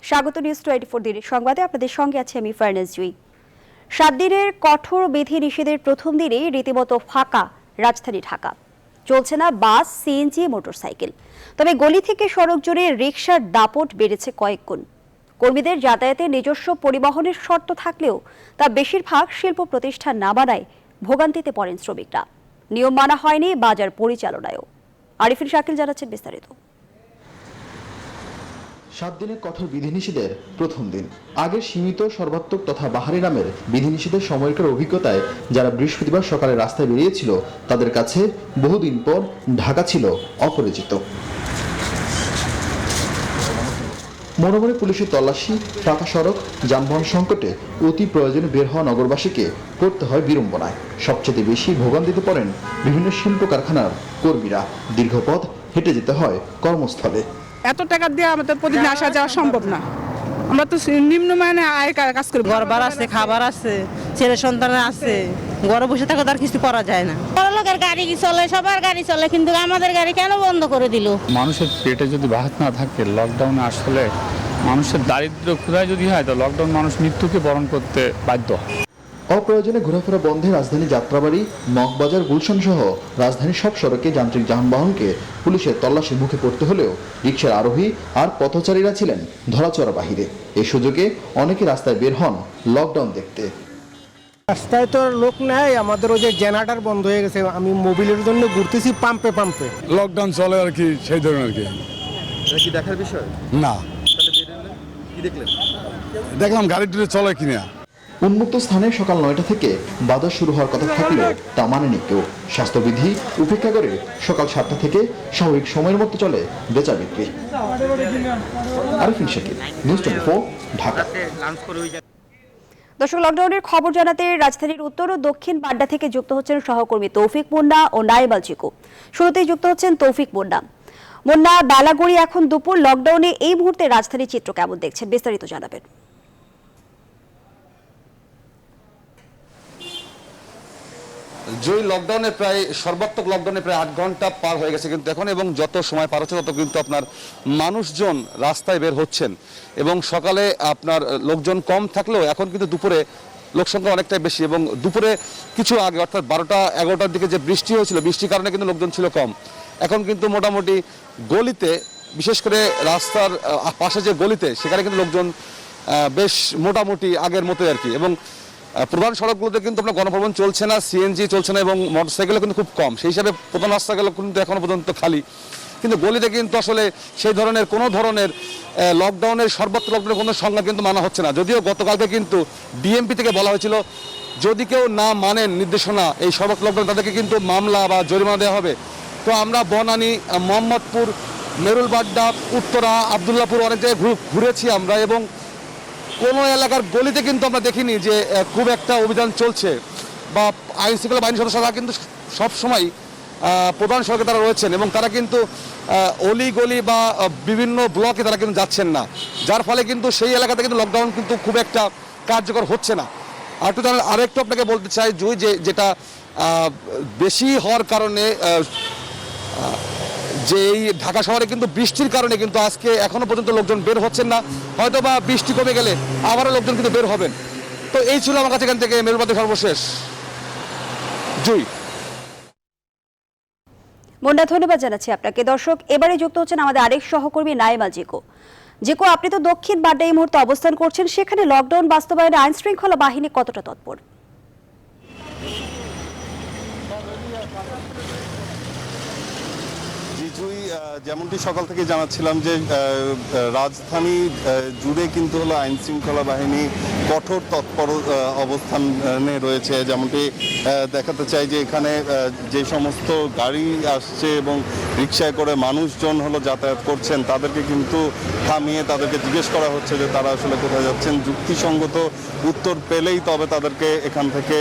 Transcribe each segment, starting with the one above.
স্বাগত নিউজ 24 দিনের সংবাদে আপনাদের সঙ্গে আছে আমি ফারনাজ জুই। 7 দিনের কঠোর বিধি নিষেধের প্রথম দিনেই রীতিমতো ফাঁকা রাজধানী ঢাকা। চলছে না বাস, সিএনজি, মোটরসাইকেল। তবে গলি থেকে সড়ক জুড়ে রিকশার দাপট বেড়েছে কয়েক গুণ। কর্মীদের যাতায়াতে নিজস্ব পরিবহনের শর্ত থাকলেও তা বেশিরভাগ শিল্প প্রতিষ্ঠান না বানায় ভোগান্তিতে পড়েন শ্রমিকরা। নিয়ম মানা হয়নি বাজার পরিচালনায়ও। আরিফিন শাকিল জানাচ্ছেন বিস্তারিত। 7 দিনের কঠোর বিধিনিষেধের প্রথম দিন। আগের সীমিত, সর্বাত্মক তথা বাহারি নামের বিধিনিষেধের সময়কার অভিজ্ঞতায় যারা বৃহস্পতিবার সকালে রাস্তায় বেরিয়েছিল তাদের কাছে বহুদিন পর ঢাকা ছিল অপরিচিত। মনে মনে পুলিশের তল্লাশি, ফাঁকা সড়ক, যানবাহন সংকটে অতি প্রয়োজনে বের হওয়া নগরবাসীকে পড়তে হয় বিড়ম্বনায়। সবচেয়ে বেশি ভোগান্তিতে পড়েন বিভিন্ন শিল্প কারখানার কর্মীরা। দীর্ঘ পথ হেঁটে যেতে হয় কর্মস্থলে। এত টাকা দিয়ে আমাদের প্রতিদিন আসা যাওয়া সম্ভব না। আমরা তো নিম্নমানে আয় কাজ করি। ঘর ভাড়া আছে, খাবার আছে, ছেলে সন্তান আছে, ঘরে বসে থাকা তার কিছু করা যায় না। লোকের গাড়ি চলে, সবার গাড়ি চলে, কিন্তু আমাদের গাড়ি কেন বন্ধ করে দিল? মানুষের পেটে যদি ভাত না থাকে, লকডাউনে আসলে মানুষের দারিদ্র ক্ষুধায় যদি হয়, তো লকডাউন মানুষ মৃত্যুকে বরণ করতে বাধ্য হয়। অপ্রয়োজনে ঘোরাফেরা বন্ধে রাজধানী যাত্রাবাড়ি, মগবাজার, গুলশান সহ রাজধানীর সব সড়কে যান্ত্রিক যানবাহনকে পুলিশের তল্লাশির মুখে পড়তে হলেও রিকশার আরোহী আর পথচারীরা ছিলেন ধরাচড়া বাহিরে। এই সুযোগে অনেকে রাস্তায় বের হন লকডাউন দেখতে। রাস্তায় তো লোক নাই, আমাদের ওই যে জেনারেটর বন্ধ হয়ে গেছে। আমি মোবিলের জন্য ঘুরতেছি পাম্পে পাম্পে। লকডাউন চলে আর কি, সেই ধরনের আর কি। এটা কি দেখার বিষয় না, কি দেখলেন? দেখলাম গাড়ি টুড়ে চলে কিনা। উন্মুক্ত স্থানে সকাল 9টা থেকে বাজার শুরু হওয়ার কথা থাকলেও তা মানেনি কেউ। স্বাস্থ্যবিধি উপেক্ষা করে সকাল 7টা থেকে স্বাভাবিক সময়ের মতো চলে বেচা বিক্রি। আরিফিন শাকিল, নিউজ 24, ঢাকা। দর্শক, লকডাউনের খবর জানাতে রাজধানীর উত্তর ও দক্ষিণ বাড্ডা থেকে যুক্ত হচ্ছেন সহকর্মী তৌফিক মুন্না ও নাইমাল চিকু। শুরুতেই যুক্ত হচ্ছেন তৌফিক মুন্না। মুন্না, বেলাগড়ি এখন দুপুর, লকডাউনে এই মুহূর্তে রাজধানীর চিত্র কেমন দেখছেন, বিস্তারিত জানাবেন। লকডাউনে প্রায় সর্বাত্মক লকডাউনে প্রায় 8 ঘন্টা পার হয়ে গেছে কিন্তু এখন, এবং যত সময় পার হচ্ছে তত কিন্তু আপনার মানুষজন রাস্তায় বের হচ্ছেন। এবং সকালে আপনার লোকজন কম থাকলেও এখন কিন্তু দুপুরে লোক সংখ্যা অনেকটাই বেশি। এবং দুপুরে কিছু আগে অর্থাৎ 12টা-11টার দিকে যে বৃষ্টি হয়েছিল, বৃষ্টির কারণে কিন্তু লোকজন ছিল কম। এখন কিন্তু মোটামুটি গলিতে, বিশেষ করে রাস্তার পাশে যে গলিতে, সেখানে কিন্তু লোকজন বেশ মোটামুটি আগের মতোই আর কি। এবং প্রধান সড়কগুলোতে কিন্তু আপনার গণপরিবহন চলছে না, সিএনজি চলছে না, এবং মোটরসাইকেলও কিন্তু খুব কম। সেই হিসাবে প্রধান রাস্তাগুলো কিন্তু এখনো পর্যন্ত খালি। কিন্তু গলিতে কিন্তু আসলে সেই ধরনের কোনো ধরনের লকডাউনের, সর্বত্র লকডাউনের কোনো সংজ্ঞা কিন্তু মানা হচ্ছে না। যদিও গতকালকে কিন্তু ডিএমপি থেকে বলা হয়েছিল যদি কেউ না মানেন নির্দেশনা এই সর্বত্র লকডাউন, তাদেরকে কিন্তু মামলা বা জরিমানা দেওয়া হবে। তো আমরা বনানী, মোহাম্মদপুর, মেরুলবাড্ডা, উত্তরা, আবদুল্লাপুর অনেক জায়গায় ঘুরেছি আমরা, এবং কোনো এলাকার গলিতে কিন্তু আমরা দেখিনি যে খুব একটা অভিযান চলছে বা আইন শৃঙ্খলা বাহিনীর সদস্যরা কিন্তু সবসময় প্রধান সড়কে তারা রয়েছেন, এবং তারা কিন্তু অলি গলি বা বিভিন্ন ব্লকে তারা কিন্তু যাচ্ছেন না, যার ফলে কিন্তু সেই এলাকাতে কিন্তু লকডাউন কিন্তু খুব একটা কার্যকর হচ্ছে না। আরেকটু আপনাকে বলতে চাই যেটা বেশি হওয়ার কারণে যে এই ঢাকা শহরে কিন্তু বৃষ্টির কারণে কিন্তু আজকে এখনো পর্যন্ত লোকজন বের হচ্ছেন না। হয়তো বা বৃষ্টি কমে গেলে আবারও লোকজন কিন্তু বের হবেন। তো এই ছিল আমার কাছে এখান থেকে মেরুবাদের সর্বশেষ। জুই। মুন্না, ধন্যবাদ জানাচ্ছি আপনাকে। দর্শক, এবারে যুক্ত হচ্ছেন আমাদের আরেক সহকর্মী নাইমাল চিকু। চিকু, আপনি তো দক্ষিণ বাড্ডা এই মুহূর্তে অবস্থান করছেন, সেখানে লকডাউন বাস্তবায়নে আইন শৃঙ্খলা বাহিনী কতটা তৎপর? যেমনটি সকাল থেকে জানাচ্ছিলাম যে রাজধানী জুড়ে কিন্তু হলো আইন শৃঙ্খলা বাহিনী কঠোর তৎপর অবস্থানে রয়েছে। যেমনটি দেখাতে চাই যে এখানে যে সমস্ত গাড়ি আসছে এবং রিকশায় করে মানুষজন হলো যাতায়াত করছেন, তাদেরকে কিন্তু থামিয়ে তাদেরকে জিজ্ঞেস করা হচ্ছে যে তারা আসলে কোথায় যাচ্ছেন। যুক্তিসঙ্গত উত্তর পেলেই তবে তাদেরকে এখান থেকে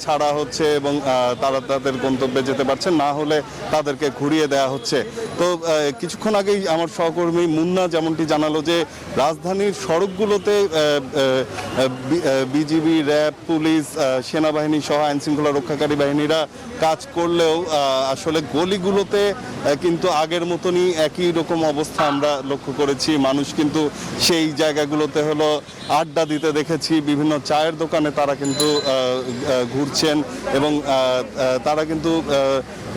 ছাড়া হচ্ছে এবং তারা তাদের গন্তব্যে যেতে পারছেন, না হলে তাদেরকে ঘুরিয়ে দেওয়া হচ্ছে। তো কিছুক্ষণ আগেই আমার সহকর্মী মুন্না যেমনটি জানালো যে রাজধানীর সড়কগুলোতে বিজিবি, র্যাব, পুলিশ, সেনাবাহিনী সহ আইনশৃঙ্খলা রক্ষাকারী বাহিনীরা কাজ করলেও আসলে গলিগুলোতে কিন্তু আগের মতনই একই রকম অবস্থা আমরা লক্ষ্য করেছি। মানুষ কিন্তু সেই জায়গাগুলোতে হলো আড্ডা দিতে দেখেছি, বিভিন্ন চায়ের দোকানে তারা কিন্তু ঘুরছেন এবং তারা কিন্তু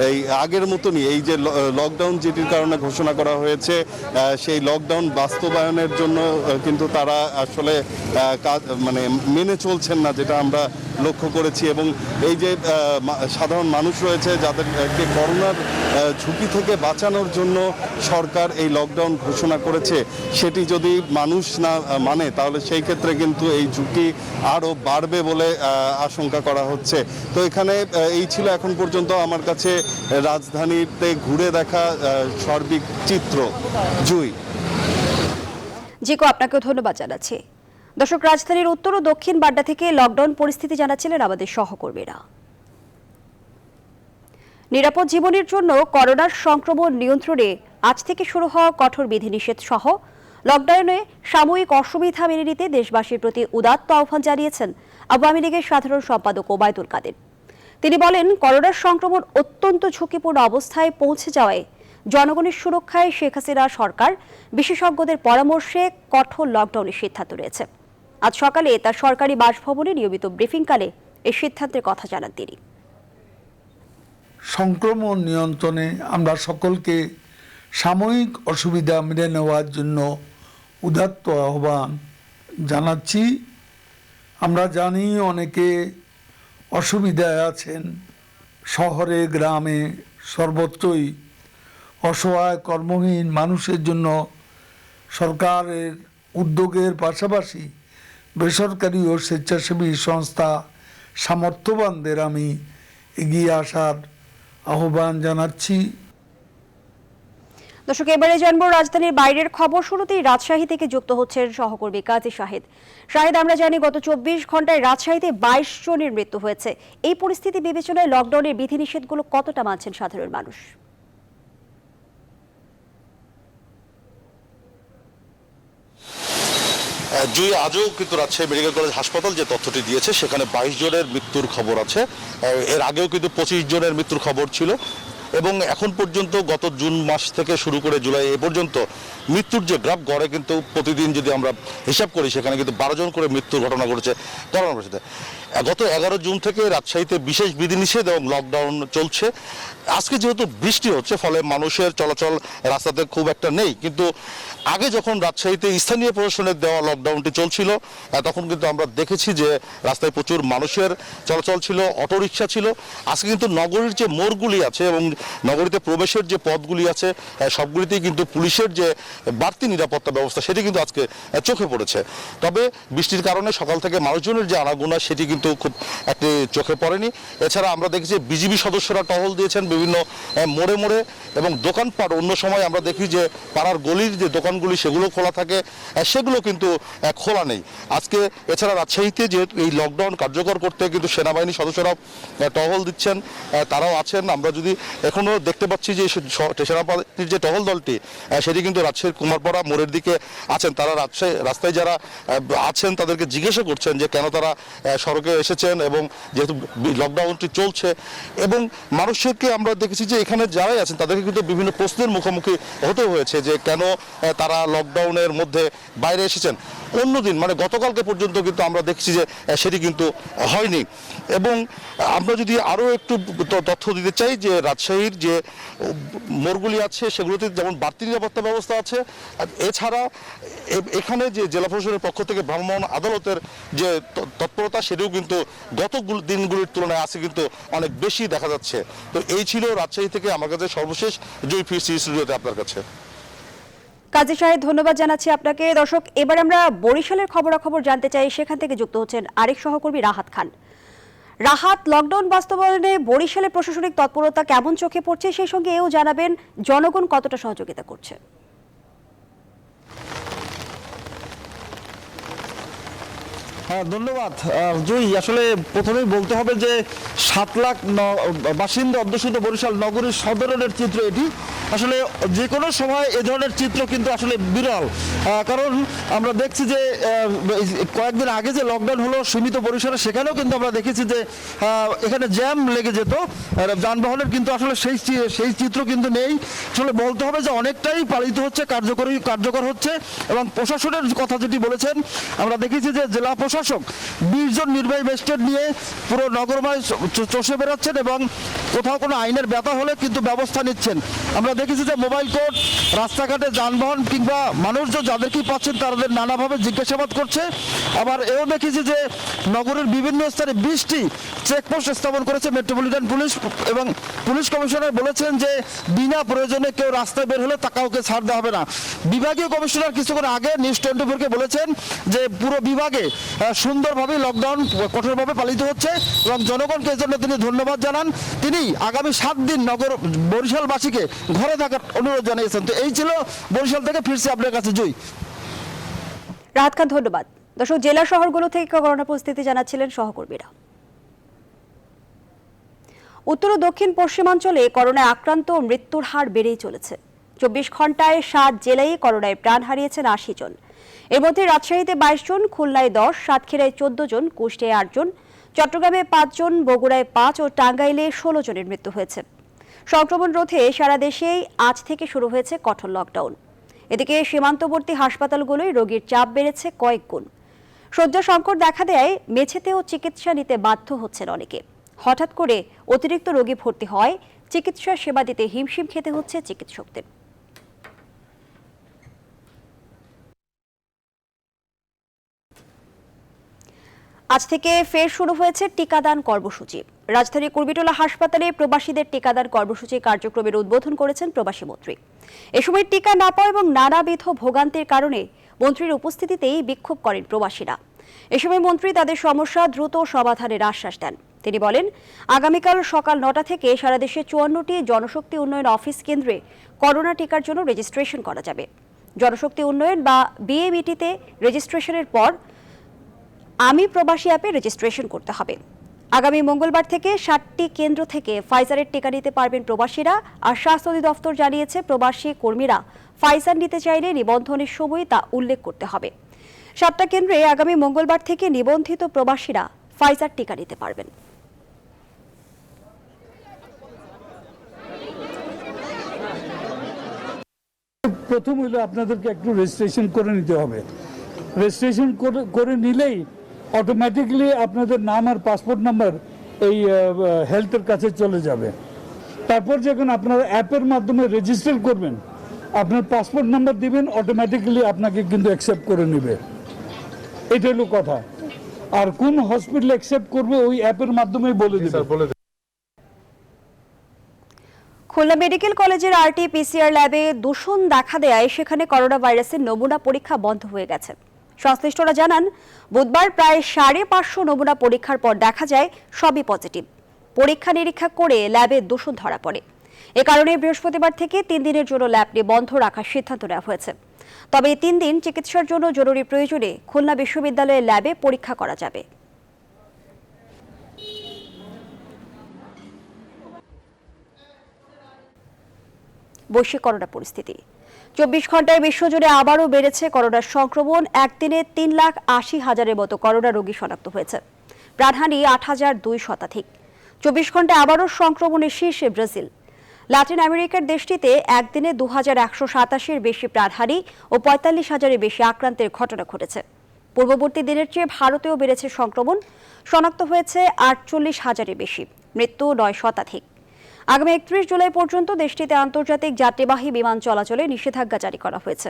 এই আগের মতনই এই যে লকডাউন যেটির কারণে ঘোষণা করা হয়েছে সেই লকডাউন বাস্তবায়নের জন্য কিন্তু তারা আসলে মানে মেনে চলছেন না, যেটা আমরা লক্ষ্য করেছি। এবং এই যে সাধারণ মানুষ রয়েছে যাদেরকে করোনার ঝুঁকি থেকে বাঁচানোর জন্য সরকার এই লকডাউন ঘোষণা করেছে, সেটি যদি মানুষ না মানে তাহলে সেই ক্ষেত্রে কিন্তু এই ঝুঁকি আরও বাড়বে বলে আশঙ্কা করা হচ্ছে। তো এখানে এই ছিল এখন পর্যন্ত আমার কাছে রাজধানীতে ঘুরে দেখা সার্বিক চিত্র। জুই। জিকো, আপনাকেও ধন্যবাদ জানাচ্ছি। দর্শক, রাজধানীর উত্তর ও দক্ষিণ বাড্ডা থেকে লকডাউন পরিস্থিতি জানাচ্ছিলেন আমাদের সহকর্মীরা। নিরাপদ জীবনের জন্য করোনার সংক্রমণ নিয়ন্ত্রণে আজ থেকে শুরু হওয়া কঠোর বিধিনিষেধ সহ লকডাউনে সাময়িক অসুবিধা মেনে নিতে দেশবাসীর প্রতি উদাত্ত আহ্বান জানিয়েছেন আওয়ামী লীগের সাধারণ সম্পাদক ওবায়দুল কাদের। তিনি বলেন, করোনার সংক্রমণ অত্যন্ত ঝুঁকিপূর্ণ অবস্থায় পৌঁছে যাওয়ায় জনগণের সুরক্ষায় শেখ হাসিনা সরকার বিশেষজ্ঞদের পরামর্শে কঠোর লকডাউনের সিদ্ধান্ত রয়েছে। আজ সকালে তার সরকারি বাসভবনে নিয়মিত ব্রিফিংকালে এই সিদ্ধান্তের কথা জানান তিনি। সংক্রমণ নিয়ন্ত্রণে আমরা সকলকে সাময়িক অসুবিধা মেনে নেওয়ার জন্য উদাত্ত আহ্বান জানাচ্ছি। আমরা জানি অনেকে অসুবিধায় আছেন, শহরে গ্রামে সর্বত্রই অসহায় কর্মহীন মানুষের জন্য সরকারের উদ্যোগের পাশাপাশি বেসরকারি ও স্বেচ্ছাসেবী সংস্থা সামর্থ্যবানদের আমি এগিয়ে আসার আহ্বান জানাচ্ছি। দর্শক, এবারে জানবো রাজধানীর বাইরের খবর। শুরুতেই রাজশাহী থেকে যুক্ত হচ্ছেন সহকর্মী কাজী শাহিদ। শাহিদ, আমরা জানি গত 24 ঘন্টায় রাজশাহীতে 22 জনের মৃত্যু হয়েছে। এই পরিস্থিতি বিবেচনায় লকডাউনের বিধিনিষেধগুলো কতটা মানছেন সাধারণ মানুষ? জুই, আজও কিন্তু রাজশাহী মেডিকেল কলেজ হাসপাতাল যে তথ্যটি দিয়েছে সেখানে 22 জনের মৃত্যুর খবর আছে। এর আগেও কিন্তু 25 জনের মৃত্যুর খবর ছিল এবং এখন পর্যন্ত গত জুন মাস থেকে শুরু করে জুলাই এ পর্যন্ত মৃত্যুর যে গ্রাফ গড়ে কিন্তু প্রতিদিন যদি আমরা হিসাব করি সেখানে কিন্তু 12 জন করে মৃত্যুর ঘটনা ঘটেছে করোনার পরিস্থিতিতে। গত 11 জুন থেকে রাজশাহীতে বিশেষ বিধিনিষেধ এবং লকডাউন চলছে। আজকে যেহেতু বৃষ্টি হচ্ছে ফলে মানুষের চলাচল রাস্তাতে খুব একটা নেই, কিন্তু আগে যখন রাজশাহীতে স্থানীয় প্রশাসনের দেওয়া লকডাউনটি চলছিল তখন কিন্তু আমরা দেখেছি যে রাস্তায় প্রচুর মানুষের চলাচল ছিল, অটোরিকশা ছিল। আজকে কিন্তু নগরীর যে মোড়গুলি আছে এবং নগরীতে প্রবেশের যে পথগুলি আছে সবগুলিতেই কিন্তু পুলিশের যে বাড়তি নিরাপত্তা ব্যবস্থা সেটি কিন্তু আজকে চোখে পড়েছে। তবে বৃষ্টির কারণে সকাল থেকে মানুষজনের যে আনাগোনা সেটি কিন্তু খুব একটি চোখে পড়েনি। এছাড়া আমরা দেখেছি বিজিবি সদস্যরা টহল দিয়েছেন বিভিন্ন মোড়ে মোড়ে এবং দোকানপাট অন্য সময় আমরা দেখি যে পাড়ার গলির যে দোকানগুলি সেগুলো খোলা থাকে, সেগুলো কিন্তু খোলা নেই আজকে। এছাড়া রাজশাহীতে যে এই লকডাউন কার্যকর করতে কিন্তু সেনাবাহিনী সদস্যরা টহল দিচ্ছেন, তারাও আছেন। আমরা যদি এখনও দেখতে পাচ্ছি যে সেনাবাহিনীর যে টহল দলটি সেটি কিন্তু রাজশাহীর কুমারপাড়া মোড়ের দিকে আছেন। তারা রাস্তায় যারা আছেন তাদেরকে জিজ্ঞাসা করছেন যে কেন তারা সড়কে এসেছেন এবং যেহেতু লকডাউনটি চলছে। এবং মানুষকে আমরা দেখেছি যে এখানে যারাই আছেন তাদেরকে কিন্তু বিভিন্ন প্রশ্নের মুখোমুখি হতে হয়েছে যে কেন তারা লকডাউনের মধ্যে বাইরে এসেছেন। অন্যদিন মানে গতকালকে পর্যন্ত কিন্তু আমরা দেখছি যে সেটি কিন্তু হয়নি। এবং আমরা যদি আরও একটু তথ্য দিতে চাই যে রাজশাহীর যে মোড়গুলি আছে সেগুলোতে যেমন বাড়তি নিরাপত্তা ব্যবস্থা আছে, এছাড়া এখানে যে জেলা প্রশাসনের পক্ষ থেকে ভ্রাম্যমাণ আদালতের যে তৎপরতা সেটিও কিন্তু গত দিনগুলির তুলনায় আছে কিন্তু অনেক বেশি দেখা যাচ্ছে। তো এই ছিল রাজশাহী থেকে আমার কাছে সর্বশেষ। জয়, ফিরছি স্টুডিওতে আপনার কাছে। কাজী সাহেব, ধন্যবাদ জানাচ্ছি আপনাকে। দর্শক, এবার আমরা বরিশালের খবরাখবর জানতে চাই। সেখান থেকে যুক্ত হচ্ছেন আরেক সহকর্মী রাহাত খান। রাহাত, লকডাউন বাস্তবায়নে বরিশালের প্রশাসনিক তৎপরতা কেমন চোখে পড়ছে, সেই সঙ্গে এও জানাবেন জনগণ কতটা সহযোগিতা করছে। হ্যাঁ, ধন্যবাদ জুই। আসলে প্রথমেই বলতে হবে যে 7 লাখ বাসিন্দা অধ্যুষিত বরিশাল নগরীর সদরের চিত্র এটি। আসলে যে কোনো সময় এ ধরনের চিত্র কিন্তু আসলে বিরল, কারণ আমরা দেখছি যে কয়েকদিন আগে যে লকডাউন হলো সীমিত পরিসরে, সেখানেও কিন্তু আমরা দেখেছি যে এখানে জ্যাম লেগে যেত যানবাহনের, কিন্তু আসলে সেই চিত্র কিন্তু নেই। আসলে বলতে হবে যে অনেকটাই পালিত হচ্ছে, কার্যকর হচ্ছে। এবং প্রশাসনের কথা যেটি বলেছেন, আমরা দেখেছি যে জেলা প্রশাসক 20 জন নির্বাহী ম্যাজিস্ট্রেট নিয়ে পুরো নগরময় চষে বেড়াচ্ছেন এবং কোথাও কোনো আইনের ব্যথা হলে কিন্তু ব্যবস্থা নিচ্ছেন। আমরা দেখেছি যে মোবাইল কোর্ট, রাস্তাঘাটে যানবাহন কিংবা মানুষজন যাদেরকেই পাচ্ছেন তাদের নানাভাবে জিজ্ঞাসাবাদ করছে। আবার এও দেখেছি যে নগরের বিভিন্ন স্থানে 20টি চেকপোস্ট স্থাপন করেছে মেট্রোপলিটন পুলিশ, এবং পুলিশ কমিশনার বলেছেন যে বিনা প্রয়োজনে কেউ রাস্তায় বের হলে তা কাউকে ছাড় দেওয়া হবে না। বিভাগীয় কমিশনার কিছুক্ষণ আগে নিউজ 24-কে বলেছেন যে পুরো বিভাগে সুন্দরভাবে লকডাউন কঠোরভাবে পালিত হচ্ছে এবং জনগণকে এর জন্য তিনি ধন্যবাদ জানান। তিনি আগামী 7 দিন বরিশালবাসীকে ঘরে থাকার অনুরোধ জানিয়েছেন। তো এই ছিল বরিশাল থেকে, ফিরছি আপনার কাছে জুই। রাহাত খান, ধন্যবাদ। দর্শক, জেলা শহরগুলো থেকে করোনা পরিস্থিতি জানাচ্ছিলেন সহকর্মীরা। উত্তর ও দক্ষিণ পশ্চিমাঞ্চলে করোনায় আক্রান্ত ও মৃত্যুর হার বেড়েই চলেছে। 24 ঘন্টায় 7 জেলায় করোনায় প্রাণ হারিয়েছেন 80 জন। এর মধ্যে রাজশাহীতে 22 জন, খুলনায় 10, সাতক্ষীরায় 14 জন, কুষ্টিয়ায় 8 জন, চট্টগ্রামে 5 জন, বগুড়ায় 5 ও টাঙ্গাইলে 16 জনের মৃত্যু হয়েছে। সংক্রমণ রোধে সারা দেশেই আজ থেকে শুরু হয়েছে কঠোর লকডাউন। এদিকে সীমান্তবর্তী হাসপাতালগুলোয় রোগীর চাপ বেড়েছে কয়েক গুণ। শয্যা সংকট দেখা দেয় মেঝেতেও চিকিৎসা নিতে বাধ্য হচ্ছেন অনেকে। হঠাৎ করে অতিরিক্ত রোগী ভর্তি হয়, চিকিৎসা সেবা দিতে হিমশিম খেতে হচ্ছে চিকিৎসকদের। আজ থেকে ফের শুরু হয়েছে টিকাদান কর্মসূচি। রাজধানীর কুর্মিটোলা হাসপাতালে প্রবাসীদের টিকাদান কর্মসূচি কার্যক্রমের উদ্বোধন করেছেন প্রবাসী মন্ত্রী। এ সময় টিকা না পাওয়া এবং নানাবিধ ভোগান্তির কারণে মন্ত্রীর উপস্থিতিতেই বিক্ষোভ করেন প্রবাসীরা। এ সময় মন্ত্রী তাদের সমস্যা দ্রুত সমাধানের আশ্বাস দেন। তিনি বলেন, আগামীকাল সকাল 9টা থেকে সারা দেশে 54টি জনশক্তি উন্নয়ন অফিস কেন্দ্রে করোনা টিকার জন্য রেজিস্ট্রেশন করা যাবে। জনশক্তি উন্নয়ন বা বিএবিটিতে রেজিস্ট্রেশনের পর আমি প্রবাসী অ্যাপে রেজিস্ট্রেশন করতে হবে। আগামী মঙ্গলবার থেকে 60টি কেন্দ্র থেকে ফাইজারের টিকা নিতে পারবেন প্রবাসীরা। আর স্বাস্থ্য অধিদপ্তর জানিয়েছে, প্রবাসী কর্মীরা ফাইজার নিতে চাইলে নিবন্ধনের সময় তা উল্লেখ করতে হবে। 7টা কেন্দ্রে আগামী মঙ্গলবার থেকে নিবন্ধিত প্রবাসীরা ফাইজার টিকা নিতে পারবেন। প্রথম হলো আপনাদেরকে একটু রেজিস্ট্রেশন করে নিতে হবে। রেজিস্ট্রেশন করে নিলেই অটোমেটিকলি আপনাদের নাম আর পাসপোর্ট নাম্বার এই হেলথের কাছে চলে যাবে। তারপর যখন আপনারা অ্যাপের মাধ্যমে রেজিস্টার করবেন, আপনার পাসপোর্ট নাম্বার দিবেন, অটোমেটিক্যালি আপনাকে কিন্তু অ্যাকসেপ্ট করে নেবে। এটা হলো কথা। আর কোন হসপিটাল অ্যাকসেপ্ট করবে ওই অ্যাপের মাধ্যমেই বলে দেবে। খুলনা মেডিকেল কলেজের RT-PCR ল্যাবে দূষণ দেখা দেয় সেখানে করোনা ভাইরাসের নমুনা পরীক্ষা বন্ধ হয়ে গেছে। সংশ্লিষ্টরা জানান, বুধবার প্রায় 550 নমুনা পরীক্ষার পর দেখা যায় সবই পজিটিভ। পরীক্ষা নিরীক্ষা করে ল্যাবে দূষণ ধরা পড়ে। এ কারণে বৃহস্পতিবার থেকে 3 দিনের জন্য ল্যাবটি বন্ধ রাখার সিদ্ধান্ত নেওয়া হয়েছে। তবে এই 3 দিন চিকিৎসার জন্য জরুরি প্রয়োজনে খুলনা বিশ্ববিদ্যালয়ের ল্যাবে পরীক্ষা করা যাবে। বৈশ্বিক করোনা পরিস্থিতি। 24 ঘন্টায় বিশ্বজুড়ে আবারও বেড়েছে করোনার সংক্রমণ। একদিনে 3,80,000-এর মতো করোনা রোগী শনাক্ত হয়েছে। প্রাণহানি 8,002 শতাধিক। 24 ঘন্টায় আবারও সংক্রমণের শীর্ষে ব্রাজিল। ল্যাটিন আমেরিকার দেশটিতে একদিনে 2,187-এর বেশি প্রাণহানি ও 45,000-এর বেশি আক্রান্তের ঘটনা ঘটেছে। পূর্ববর্তী দিনের চেয়ে ভারতেও বেড়েছে সংক্রমণ। শনাক্ত হয়েছে 48,000-এর বেশি। মৃত্যু 9 শতাধিক। আগামী 31 জুলাই পর্যন্ত দেশটিতে আন্তর্জাতিক যাত্রীবাহী বিমান চলাচলে নিষেধাজ্ঞা জারি করা হয়েছে।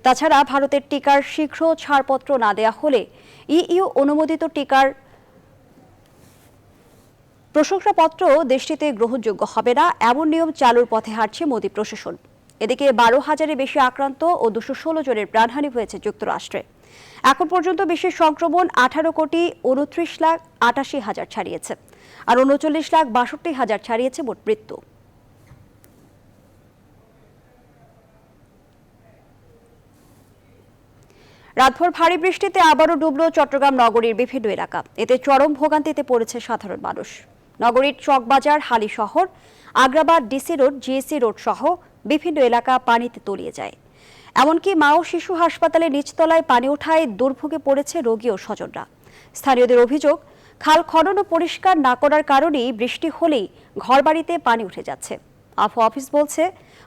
তাছাড়া ভারতের টিকার শীঘ্র ছাড়পত্র না দেয়া হলে EU অনুমোদিত টিকার প্রশংসাপত্র দেশটিতে গ্রহণযোগ্য হবে না, এমন নিয়ম চালুর পথে হাঁটছে মোদী প্রশাসন। এদিকে 12,000-এর বেশি আক্রান্ত ও 216 জনের প্রাণহানি হয়েছে যুক্তরাষ্ট্রে। এখন পর্যন্ত বিশ্বের সংক্রমণ 18,29,88,000 ছাড়িয়েছে, আর 39,62,000 ছাড়িয়েছে মোট মৃত্যু। রাতভর ভারী বৃষ্টিতে আবারও ডুবল চট্টগ্রাম নগরীর বিভিন্ন এলাকা। এতে চরম ভোগান্তিতে পড়েছে সাধারণ মানুষ। নগরীর চকবাজার, হালি শহর, Agrabad, DC road, GAC road সহ বিভিন্ন এলাকা পানিতে তলিয়ে যায়। এমনকি মা ও শিশু হাসপাতালে নিচতলায় পানি ওঠায় দুর্ভোগে পড়েছে রোগী ও স্বজনরা। স্থানীয়দের অভিযোগ, খাল খনন ও পরিষ্কার না করার কারণেই বৃষ্টি হলেই ঘরবাড়িতে পানি উঠে যাচ্ছে। আবহাওয়া অফিস বলছে,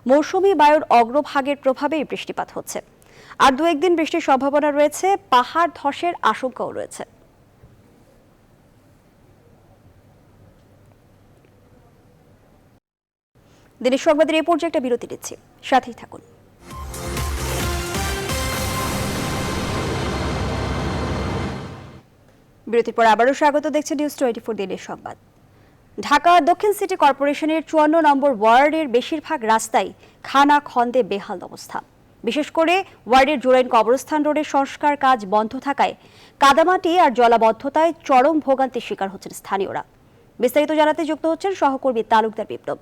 মৌসুমী বায়ুর অগ্রভাগের প্রভাবেই বৃষ্টিপাত হচ্ছে। আর দু একদিন বৃষ্টির সম্ভাবনা রয়েছে, পাহাড় ধসের আশঙ্কাও রয়েছে। দিনের সংবাদের এই পর্যায়ে একটা বিরতি নিচ্ছি, সাথেই থাকুন। বিরতির পর আবারও স্বাগত, দেখছেন নিউজ 24 দিনের সংবাদ। ঢাকা দক্ষিণ সিটি কর্পোরেশনের 54 নম্বর ওয়ার্ডের বেশিরভাগ রাস্তায় খানা খন্দে বেহাল অবস্থা। বিশেষ করে ওয়ার্ডের জুরাইন কবরস্থান রোডের সংস্কার কাজ বন্ধ থাকায় কাদামাটি আর জলাবদ্ধতায় চরম ভোগান্তির শিকার হচ্ছেন স্থানীয়রা। বিস্তারিত জানাতে যুক্ত হচ্ছেন সহকর্মী তালুকদার বিপ্লব।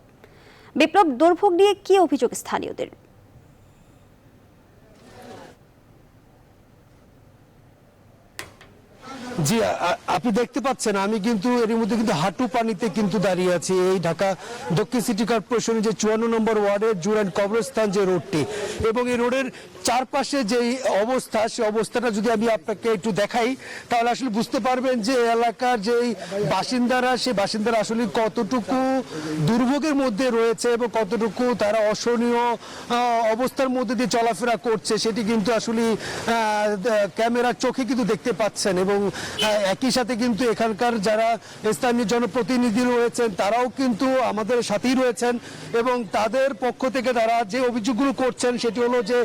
বিপ্লব, দুর্ভোগ নিয়ে কি অভিযোগ স্থানীয়দের? জি, আপনি দেখতে পাচ্ছেন আমি কিন্তু এর মধ্যে কিন্তু হাঁটু পানিতে কিন্তু দাঁড়িয়ে আছি এই ঢাকা দক্ষিণ সিটি কর্পোরেশনের যে 54 নম্বর ওয়ার্ডের জুরাইন কবরস্থান যে রোডটি, এবং এই রোডের চারপাশে যে অবস্থা, সেই অবস্থাটা যদি আমি আপনাকে একটু দেখাই তাহলে আসলে বুঝতে পারবেন যে এলাকার যে বাসিন্দারা, সেই বাসিন্দারা আসলে কতটুকু দুর্ভোগের মধ্যে রয়েছে এবং কতটুকু তারা অসহনীয় অবস্থার মধ্যে দিয়ে চলাফেরা করছে, সেটি কিন্তু আসলে ক্যামেরার চোখে কিন্তু দেখতে পাচ্ছেন। এবং একই সাথে কিন্তু এখানকার যারা স্থানীয় জনপ্রতিনিধি রয়েছেন তারাও কিন্তু আমাদের সাথেই রয়েছেন, এবং তাদের পক্ষ থেকে তারা যে অভিযোগগুলো করছেন সেটি হলো যে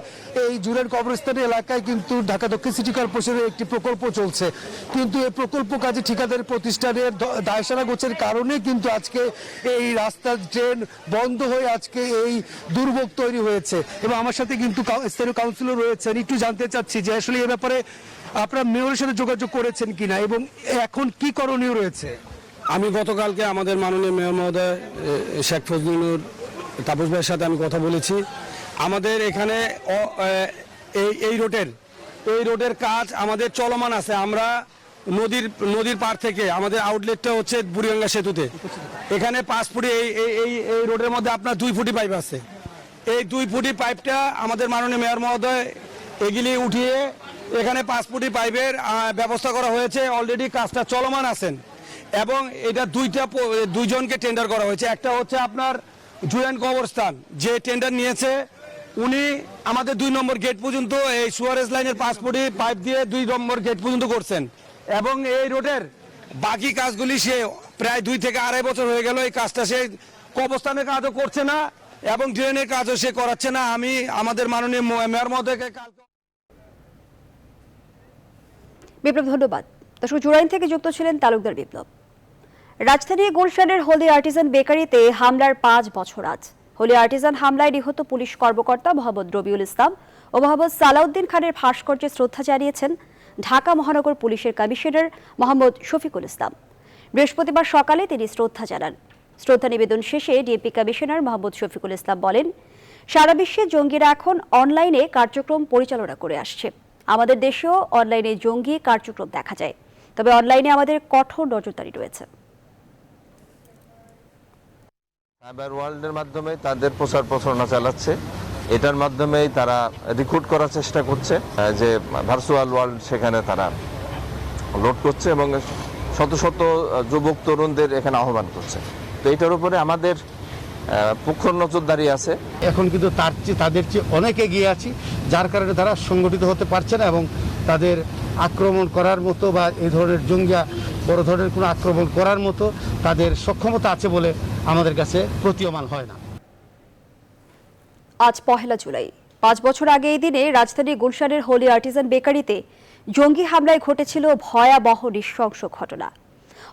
এই জুরাইন কবরস্থান এলাকায় কিন্তু ঢাকা দক্ষিণ সিটি কর্পোরেশনের একটি প্রকল্প চলছে, কিন্তু এই প্রকল্প কাজে ঠিকাদার প্রতিষ্ঠানের দায়সারা গোছের কারণে কিন্তু আজকে এই রাস্তার ট্রেন বন্ধ হয়ে আজকে এই দুর্ভোগ তৈরি হয়েছে। এবং আমার সাথে কিন্তু স্থানীয় কাউন্সিলর রয়েছেন, একটু জানতে চাচ্ছি যে আসলে এ ব্যাপারে আপনারা মেয়রের সাথে যোগাযোগ করেছেন কিনা এবং এখন কি করণীয় রয়েছে? আমি গতকালকে আমাদের মাননীয় মেয়র মহোদয় শেখ ফজলুল তাপস ভাইয়ের সাথে আমি কথা বলেছি। আমাদের এখানে এই রোডের কাজ আমাদের চলমান আছে। আমরা নদীর পার থেকে আমাদের আউটলেটটা হচ্ছে বুড়িগঙ্গা সেতুতে, এখানে 5 ফুটি এই রোডের মধ্যে আপনার 2 ফুটি পাইপ আছে। এই 2 ফুটি পাইপটা আমাদের মাননীয় মেয়র মহোদয় এগুলি উঠিয়ে এখানে 5 ফুটি পাইপের ব্যবস্থা করা হয়েছে। অলরেডি কাজটা চলমান আছেন এবং এটা দুইজনকে টেন্ডার করা হয়েছে। একটা হচ্ছে আপনার জুরাইন কবরস্থান যে টেন্ডার নিয়েছে, উনি আমাদের 2 নম্বর গেট পর্যন্ত এই সুয়ারেজ লাইনের 5 ফুটি পাইপ দিয়ে 2 নম্বর গেট পর্যন্ত করছেন, এবং এই রোডের বাকি কাজগুলি সে প্রায় 2 থেকে 2.5 বছর হয়ে গেল এই কাজটা সে কবরস্থানের কাজও করছে না এবং ড্রেনের কাজও সে করাচ্ছে না। আমি আমাদের মাননীয় মেয়র মহোদয়কে বিপ্লব, ধন্যবাদ। দর্শক, জুরাইন থেকে যুক্ত ছিলেন তালুকদার বিপ্লব। রাজধানীর গুলশানের হোলি আর্টিজান বেকারিতে হামলার 5 বছর আজ। হোলি আর্টিজান হামলায় নিহত পুলিশ কর্মকর্তা মোহাম্মদ রবিউল ইসলাম ও মোহাম্মদ সালাউদ্দিন খানের ভাস্কর্যে শ্রদ্ধা জানিয়েছেন ঢাকা মহানগর পুলিশের কমিশনার মোহাম্মদ শফিকুল ইসলাম। বৃহস্পতিবার সকালে তিনি শ্রদ্ধা জানান। শ্রদ্ধা নিবেদন শেষে ডিএমপি কমিশনার মোহাম্মদ শফিকুল ইসলাম বলেন, সারা বিশ্বে জঙ্গিরা এখন অনলাইনে কার্যক্রম পরিচালনা করে আসছে। আমাদের দেশেও অনলাইনে জঙ্গি কার্যক্রম দেখা যায়, তবে অনলাইনে আমাদের কঠোর নজরদারি রয়েছে। সাইবার ওয়ার্ল্ডের মাধ্যমে তাদের প্রচার প্রচারণা চালাচ্ছে, এটার মাধ্যমেই তারা রিক্রুট করার চেষ্টা করছে যে ভার্চুয়াল ওয়ার্ল্ড, সেখানে তারা লোড করছে এবং শত শত যুবক তরুণদের এখানে আহ্বান করছে। তো এটার উপরে আমাদের পুখর নজরদারি আছে। এখন কিন্তু তাদের চেয়ে অনেক এগিয়ে আছি, যার কারণে তারা সংগঠিত হতে পারছে না এবং তাদের আক্রমণ করার মতো বা এই ধরনের জঙ্গিয়া বড় ধরনের কোনো আক্রমণ করার মতো তাদের সক্ষমতা আছে বলে আমাদের কাছে প্রতীয়মান হয় না। আজ 1 জুলাই, 5 বছর আগে এই দিনে রাজধানীর গুলশানের হোলি আর্টিজান বেকারিতে জঙ্গি হামলায় ঘটেছিল ভয়াবহ নৃশংস ঘটনা।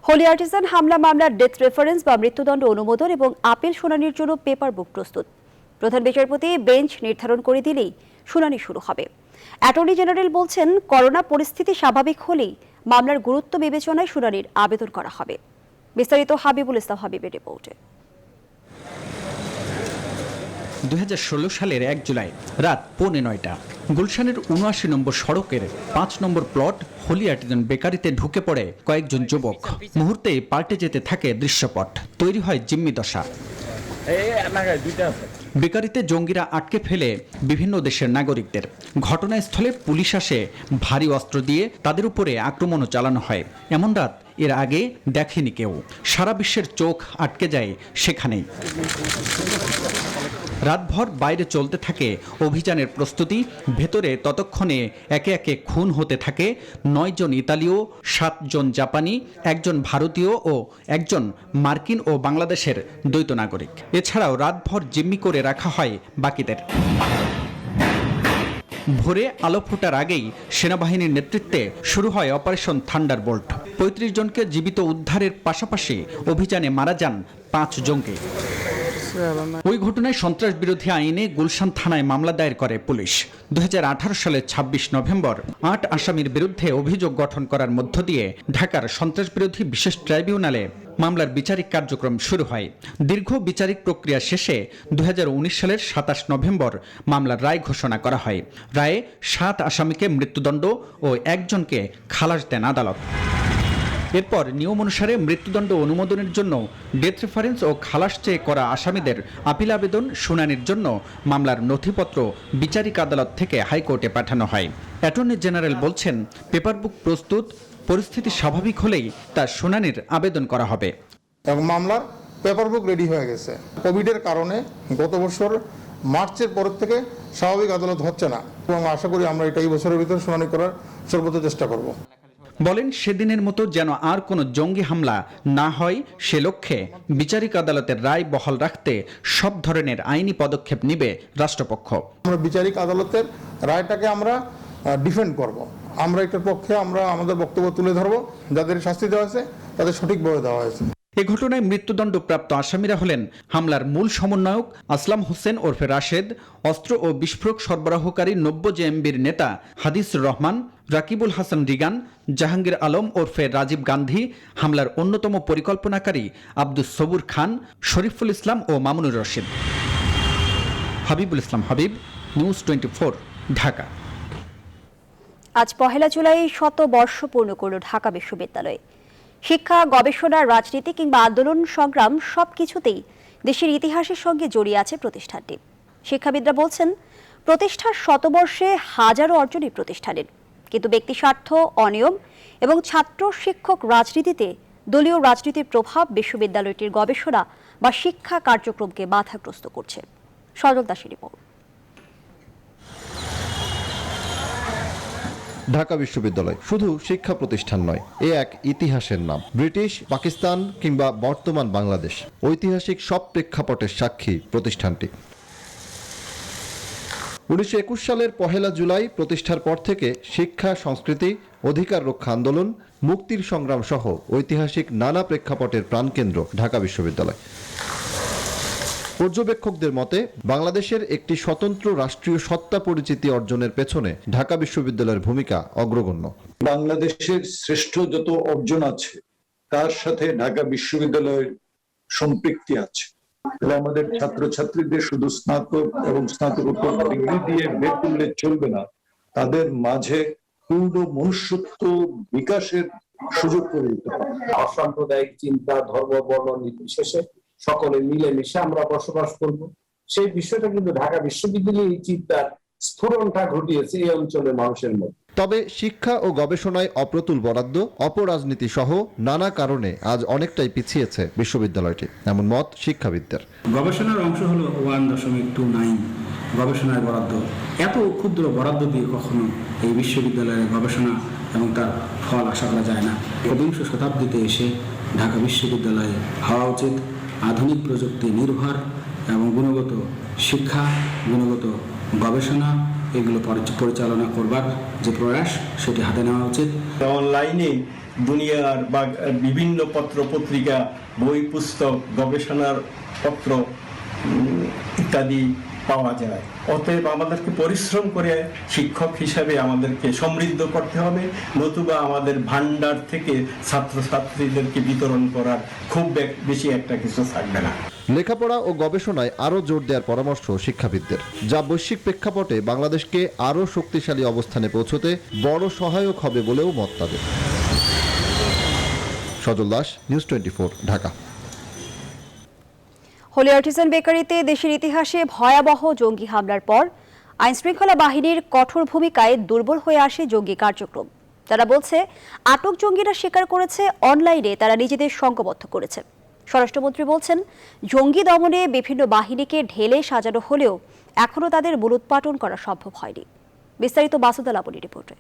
হোলি আর্টিজান হামলা মামলার ডেথ রেফারেন্স বা মৃত্যুদণ্ড অনুমোদন এবং আপিল শুনানির জন্য পেপার বুক প্রস্তুত। প্রধান বিচারপতি বেঞ্চ নির্ধারণ করে দিলেই শুনানি শুরু হবে। অ্যাটর্নি জেনারেল বলছেন, করোনা পরিস্থিতি স্বাভাবিক হলেই মামলার গুরুত্ব বিবেচনায় শুনানির আবেদন করা হবে। বিস্তারিত হাবিবুল ইসলাম হাবিবের রিপোর্টে। 2016 সালের 1 জুলাই রাত 8:45টা গুলশানের 79 নম্বর সড়কের 5 নম্বর প্লট হোলি আর্টিজান বেকারিতে ঢুকে পড়ে কয়েকজন যুবক। মুহূর্তেই পাল্টে যেতে থাকে দৃশ্যপট, তৈরি হয় জিম্মি দশা। বেকারিতে জঙ্গিরা আটকে ফেলে বিভিন্ন দেশের নাগরিকদের। ঘটনাস্থলে পুলিশ আসে, ভারী অস্ত্র দিয়ে তাদের উপরে আক্রমণও চালানো হয়। এমন রাত এর আগে দেখেনি কেউ। সারা বিশ্বের চোখ আটকে যায় সেখানেই। রাতভর বাইরে চলতে থাকে অভিযানের প্রস্তুতি। ভেতরে ততক্ষণে একে একে খুন হতে থাকে 9 জন ইতালীয়, 7 জন জাপানি, 1 জন ভারতীয় ও 1 জন মার্কিন ও বাংলাদেশের দ্বৈত নাগরিক। এছাড়াও রাতভর জিম্মি করে রাখা হয় বাকিদের। ভোরে আলো ফোটার আগেই সেনাবাহিনীর নেতৃত্বে শুরু হয় অপারেশন থান্ডারবোল্ট। 35 জনকে জীবিত উদ্ধারের পাশাপাশি অভিযানে মারা যান 5 জঙ্গি। ওই ঘটনায় সন্ত্রাস বিরোধী আইনে গুলশান থানায় মামলা দায়ের করে পুলিশ। 2018 সালের 26 নভেম্বর 8 আসামির বিরুদ্ধে অভিযোগ গঠন করার মধ্য দিয়ে ঢাকার সন্ত্রাস বিরোধী বিশেষ ট্রাইব্যুনালে মামলার বিচারিক কার্যক্রম শুরু হয়। দীর্ঘ বিচারিক প্রক্রিয়া শেষে 2019 সালের 27 নভেম্বর মামলার রায় ঘোষণা করা হয়। রায়ে 7 আসামিকে মৃত্যুদণ্ড ও 1 জনকে খালাস দেন আদালত। এরপর নিয়ম অনুসারে মৃত্যুদণ্ড অনুমোদনের জন্য ডেথ রেফারেন্স ও খালাস চেয়ে করা আসামিদের আপিল আবেদন শুনানির জন্য মামলার নথিপত্র বিচারিক আদালত থেকে হাইকোর্টে পাঠানো হয়। অ্যাটর্নি জেনারেল বলছেন, পেপারবুক প্রস্তুত, পরিস্থিতি স্বাভাবিক হলেই তার শুনানির আবেদন করা হবে। এবং মামলার পেপারবুক রেডি হয়ে গেছে। কোভিডের কারণে গত বছর মার্চের পর থেকে স্বাভাবিক আদালত হচ্ছে না এবং আশা করি আমরা এই বছরের ভিতরে শুনানি করার সর্বোচ্চ চেষ্টা করব। বলেন, সেদিনের মতো যেন আর কোনো জঙ্গি হামলা না হয় সে লক্ষ্যে বিচারিক আদালতের রায় বহাল রাখতে সব ধরনের আইনি পদক্ষেপ নেবে রাষ্ট্রপক্ষ। আমরা বিচারিক আদালতের রায়টাকে আমরা ডিফেন্ড করব। আমরা এটার পক্ষে আমরা আমাদের বক্তব্য তুলে ধরব। যাদের শাস্তি দেওয়া হয়েছে তাদের সঠিকভাবে দেওয়া হয়েছে। এ ঘটনায় মৃত্যুদণ্ডপ্রাপ্ত আসামিরা হলেন হামলার মূল সমন্বয়ক আসলাম হোসেন ওরফে রাশেদ, অস্ত্র ও বিস্ফোরক সরবরাহকারী 90 জেএমবির নেতা হাদিসুর রহমান, রাকিবুল হাসান রিগান, জাহাঙ্গীর আলম ওরফে রাজীব গান্ধী, হামলার অন্যতম পরিকল্পনাকারী আব্দুস সবুর খান, শরীফুল ইসলাম ও মামুনুর রশিদ। হাবিবুল ইসলাম হাবিব, নিউজ 24, ঢাকা। আজ 1 জুলাই 100 বর্ষ পূর্ণ করল ঢাকা বিশ্ববিদ্যালয়। শিক্ষা, গবেষণা, রাজনীতি কিংবা আন্দোলন সংগ্রাম সবকিছুতেই দেশের ইতিহাসের সঙ্গে জড়িয়ে আছে প্রতিষ্ঠানটি। শিক্ষাবিদরা বলছেন, প্রতিষ্ঠার শতবর্ষে হাজারো অর্জনই প্রতিষ্ঠানের, কিন্তু ব্যক্তি স্বার্থ, অনিয়ম এবং ছাত্র শিক্ষক রাজনীতিতে দলীয় রাজনীতির প্রভাব বিশ্ববিদ্যালয়টির গবেষণা বা শিক্ষা কার্যক্রমকে বাধাগ্রস্ত করছে। সজল দাসের রিপোর্ট। ঢাকা বিশ্ববিদ্যালয় শুধু শিক্ষা প্রতিষ্ঠান নয়, এ এক ইতিহাসের নাম। ব্রিটিশ, পাকিস্তান কিংবা বর্তমান বাংলাদেশ, ঐতিহাসিক সব প্রেক্ষাপটের সাক্ষী প্রতিষ্ঠানটি। 1921 সালের 1 জুলাই প্রতিষ্ঠার পর থেকে শিক্ষা, সংস্কৃতি, অধিকার রক্ষা আন্দোলন, মুক্তির সংগ্রাম সহ ঐতিহাসিক নানা প্রেক্ষাপটের প্রাণকেন্দ্র ঢাকা বিশ্ববিদ্যালয়। পর্যবেক্ষকদের মতে বাংলাদেশের একটি স্বতন্ত্র রাষ্ট্রীয় সত্তা পরিচিতি অর্জনের পেছনে ঢাকা বিশ্ববিদ্যালয়ের ভূমিকা অগ্রগণ্য। বাংলাদেশের শ্রেষ্ঠ যত অর্জন আছে তার সাথে ঢাকা বিশ্ববিদ্যালয়ের সম্পৃক্তি আছে। আমাদের ছাত্রছাত্রীদের শুধু স্নাতক এবং স্নাতকোত্তর ডিগ্রি দিয়ে বের করলে চলবে না, তাদের মাঝে পূর্ণ মনুষ্যত্ব বিকাশের সুযোগ করে দিতে হবে। অসাম্প্রদায়িক চিন্তা, ধর্ম, বর্ণ নির্বিশেষে সকলে মিলেমিশে আমরা বসবাস করব, সেই বিষয়টা কিন্তু ঢাকা বিশ্ববিদ্যালয়ে এই চিন্তার স্ফুরণটা ঘটিয়েছে এই অঞ্চলের মানুষের মধ্যে। তবে শিক্ষা ও গবেষণায় অপ্রতুল বরাদ্দ, অপরাজনীতি সহ নানা কারণে আজ অনেকটাই পিছিয়েছে বিশ্ববিদ্যালয়টি, এমন মত শিক্ষাবিদদের। গবেষণার অংশ হলো 1.29 গবেষণার বরাদ্দ। এত ক্ষুদ্র বরাদ্দ দিয়ে কখনো এই বিশ্ববিদ্যালয়ের গবেষণা এবং তার ফল আশা করা যায় না। 21শ শতাব্দীতে এসে ঢাকা বিশ্ববিদ্যালয়ে হওয়া উচিত আধুনিক প্রযুক্তি নির্ভর এবং গুণগত শিক্ষা, গুণগত গবেষণা এগুলো পরিচালনা করবার যে প্রয়াস সেটি হাতে নেওয়া উচিত। অনলাইনে দুনিয়ার বা বিভিন্ন পত্র পত্রিকা, বই, পুস্তক, গবেষণার পত্র ইত্যাদি পাওয়া যায়। অতএব আমাদেরকে পরিশ্রম করে শিক্ষক হিসাবে আমাদেরকে সমৃদ্ধ করতে হবে, নতুবা আমাদের ভান্ডার থেকে ছাত্রছাত্রীদেরকে বিতরণ করার খুব বেশি একটা কিছু থাকবে না। লেখাপড়া ও গবেষণায় আরও জোর দেওয়ার পরামর্শ শিক্ষাবিদদের, যা বৈশ্বিক প্রেক্ষাপটে বাংলাদেশকে আরও শক্তিশালী অবস্থানে পৌঁছতে বড় সহায়ক হবে বলেও মত তাদের। Sajal Das, news 24, Dhaka. Holey Artisan বেকারিতে দেশের ইতিহাসে ভয়াবহ জঙ্গি হামলার পর আইনশৃঙ্খলা বাহিনীর কঠোর ভূমিকায় দুর্বল হয়ে আসে জঙ্গি কার্যক্রম। তারা বলছে, আটক জঙ্গিরা স্বীকার করেছে অনলাইনে তারা নিজেদের সংঘবদ্ধ করেছে। স্বরাষ্ট্রমন্ত্রী বলছেন, জঙ্গি দমনে বিভিন্ন বাহিনীকে ঢেলে সাজানো হলেও এখনও তাদের মূলোৎপাটন করা সম্ভব হয়নি। বিস্তারিত মাসুদ আল আবুল রিপোর্টে।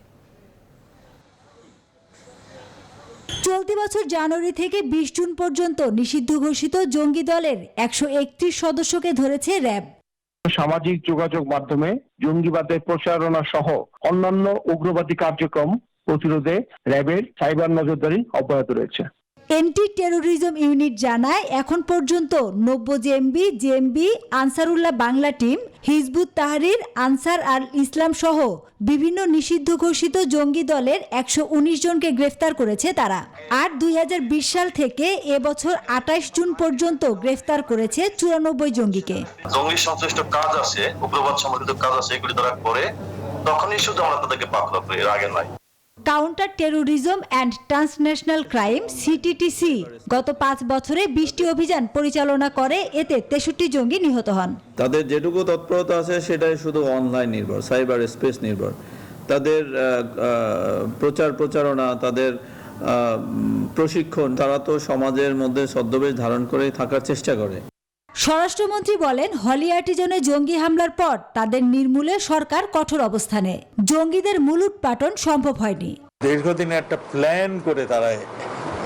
চলতি বছর জানুয়ারি থেকে 20 জুন পর্যন্ত নিষিদ্ধ ঘোষিত জঙ্গি দলের 131 সদস্যকে ধরেছে র্যাব। সামাজিক যোগাযোগ মাধ্যমে জঙ্গিবাদের প্রচারণা সহ অন্যান্য উগ্রবাদী কার্যক্রম প্রতিরোধে র্যাবের সাইবার নজরদারি অব্যাহত রয়েছে। এন্টি টেরোরিজম ইউনিট জানায়, এখন পর্যন্ত 90 জেএমবি, আনসারুল্লাহ বাংলা টিম, হিজবুত তাহরির, আনসার আল ইসলাম সহ বিভিন্ন নিষিদ্ধ ঘোষিত জঙ্গি দলের 119 জনকে গ্রেফতার করেছে তারা। আর 2020 সাল থেকে এবছর 28 জুন পর্যন্ত গ্রেফতার করেছে 94 জঙ্গিকে। জঙ্গি সংশ্লিষ্ট কাজ আছে, উগ্রবাদ সম্বন্ধিত কাজ আছে, এগুলি তারা করে তখনই শুধু আমরা তাদেরকে পাকড়াও করি, এর আগে নয়। Counter terrorism and transnational crime CTTC গত 5 বছরে 20টি অভিযান পরিচালনা করে, এতে 63 জঙ্গি নিহত হন। তাদের যেটুকু তৎপরতা আছে সেটাই শুধু অনলাইন নির্ভর, সাইবার স্পেস নির্ভর। তাদের প্রচারণা, তাদের প্রশিক্ষণ, তারা তো সমাজের মধ্যে ছদ্মবেশ ধারণ করে থাকার চেষ্টা করে। স্বরাষ্ট্রমন্ত্রী বলেন, হলি আর্টিজানে জঙ্গি হামলার পর তাদের নির্মূলে সরকার কঠোর অবস্থানে। জঙ্গিদের মূলোৎপাটন সম্ভব হয়নি। দীর্ঘদিনে একটা প্ল্যান করে তারা